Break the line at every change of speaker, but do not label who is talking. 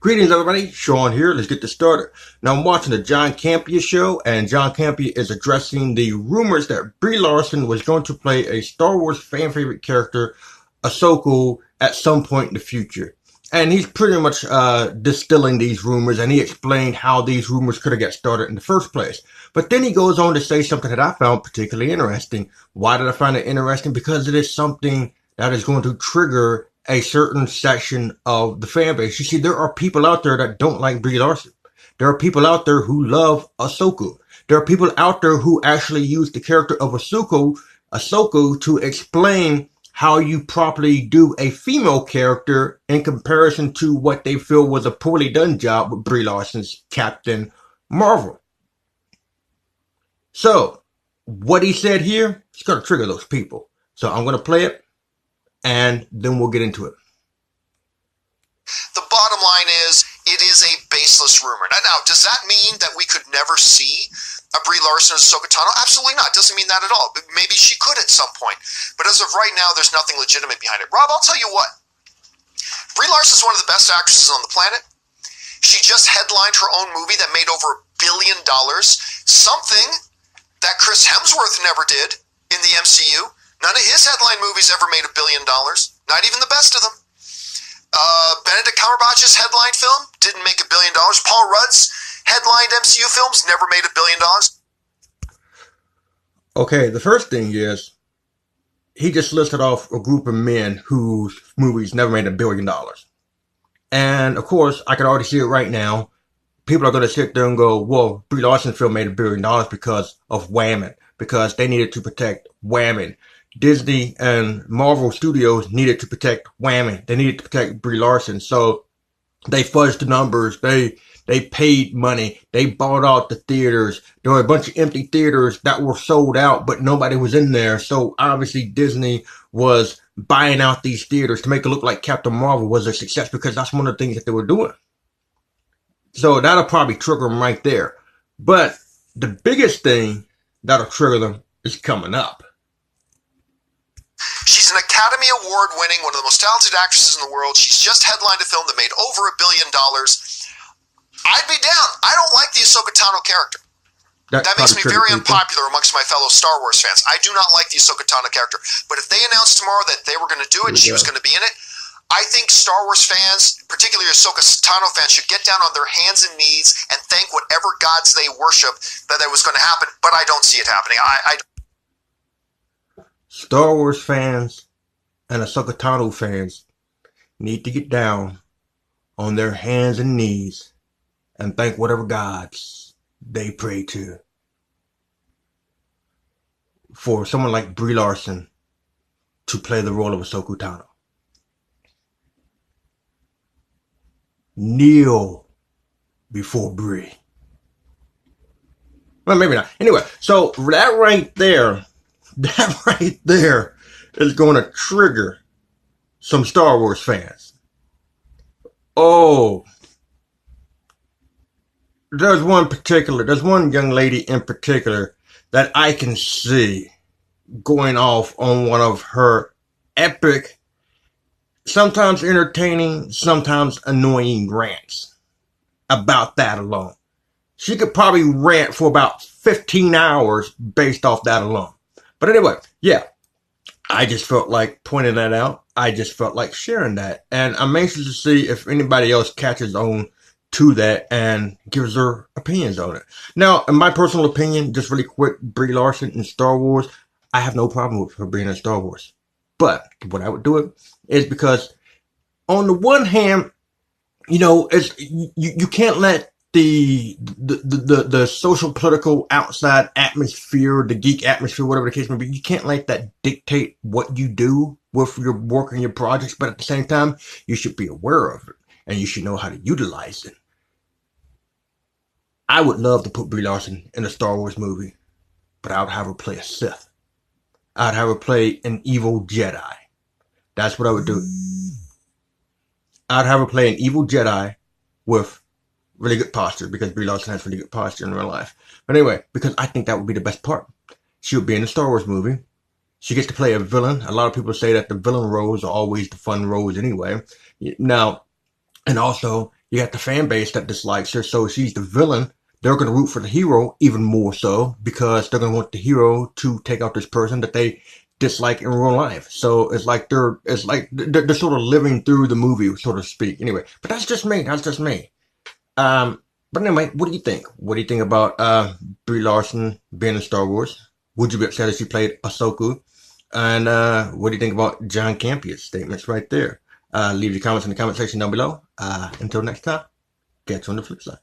Greetings, everybody. Sean here. Let's get this started. Now, I'm watching the John Campea show, and John Campea is addressing the rumors that Brie Larson was going to play a Star Wars fan favorite character, Ahsoka, at some point in the future. And he's pretty much distilling these rumors, and he explained how these rumors could have got started in the first place. But then he goes on to say something that I found particularly interesting. Why did I find it interesting? Because it is something that is going to trigger a certain section of the fan base. You see, there are people out there that don't like Brie Larson. There are people out there who love Ahsoka. There are people out there who actually use the character of Ahsoka to explain how you properly do a female character in comparison to what they feel was a poorly done job with Brie Larson's Captain Marvel. So, what he said here is going to trigger those people. So I'm going to play it, and then we'll get into it.
The bottom line is, it is a baseless rumor. Now, does that mean that we could never see a Brie Larson as Ahsoka Tano? Absolutely not. Doesn't mean that at all. But maybe she could at some point. But as of right now, there's nothing legitimate behind it. Rob, I'll tell you what. Brie Larson is one of the best actresses on the planet. She just headlined her own movie that made over $1 billion. Something that Chris Hemsworth never did in the MCU. None of his headline movies ever made $1 billion. Not even the best of them. Benedict Cumberbatch's headline film didn't make $1 billion. Paul Rudd's headlined MCU films never made $1 billion.
Okay, the first thing is, he just listed off a group of men whose movies never made $1 billion. And of course, I can already see it right now. People are going to sit there and go, well, Brie Larson's film made $1 billion because of Whammon, because they needed to protect Whammon. Disney and Marvel Studios needed to protect Whammon. They needed to protect Brie Larson. So they fudged the numbers. They paid money. They bought out the theaters. There were a bunch of empty theaters that were sold out, but nobody was in there. So obviously Disney was buying out these theaters to make it look like Captain Marvel was a success, because that's one of the things that they were doing. So that'll probably trigger them right there. But the biggest thing that'll trigger them is coming up.
She's an Academy Award winning, one of the most talented actresses in the world. She's just headlined a film that made over $1 billion. I'd be down. I don't like the Ahsoka Tano character. That makes me very unpopular amongst my fellow Star Wars fans. I do not like the Ahsoka Tano character. But if they announced tomorrow that they were going to do it and she was going to be in it, I think Star Wars fans, particularly Ahsoka Tano fans, should get down on their hands and knees and thank whatever gods they worship that was going to happen. But I don't see it happening.
Star Wars fans and Ahsoka Tano fans need to get down on their hands and knees and thank whatever gods they pray to for someone like Brie Larson to play the role of Ahsoka Tano. Kneel before Brie. Well, maybe not. Anyway, so that right there is going to trigger some Star Wars fans. Oh, there's one young lady in particular that I can see going off on one of her epic, sometimes entertaining, sometimes annoying rants about that alone. She could probably rant for about 15 hours based off that alone. But anyway, yeah, I just felt like pointing that out. I just felt like sharing that. And I'm anxious to see if anybody else catches on to that and gives their opinions on it. Now, in my personal opinion, just really quick, Brie Larson in Star Wars, I have no problem with her being in Star Wars. But what I would do it is because on the one hand, you know, you can't let the social political outside atmosphere, the geek atmosphere, whatever the case may be, you can't let that dictate what you do with your work and your projects. But at the same time, you should be aware of it and you should know how to utilize it. I would love to put Brie Larson in a Star Wars movie, but I would have her play a Sith. I'd have her play an evil Jedi. That's what I would do. I'd have her play an evil Jedi with really good posture, because Brie Larson has really good posture in real life. But anyway, because I think that would be the best part. She would be in a Star Wars movie. She gets to play a villain. A lot of people say that the villain roles are always the fun roles anyway. Now, and also, You got the fan base that dislikes her, so she's the villain. They're going to root for the hero even more so because they're going to want the hero to take out this person that they dislike in real life. So they're sort of living through the movie, so to speak. Anyway, but that's just me. That's just me. But anyway, what do you think? What do you think about Brie Larson being in Star Wars? Would you be upset if she played Ahsoka? And what do you think about John Campea's statements right there? Leave your comments in the comment section down below. Until next time, catch you on the flip side.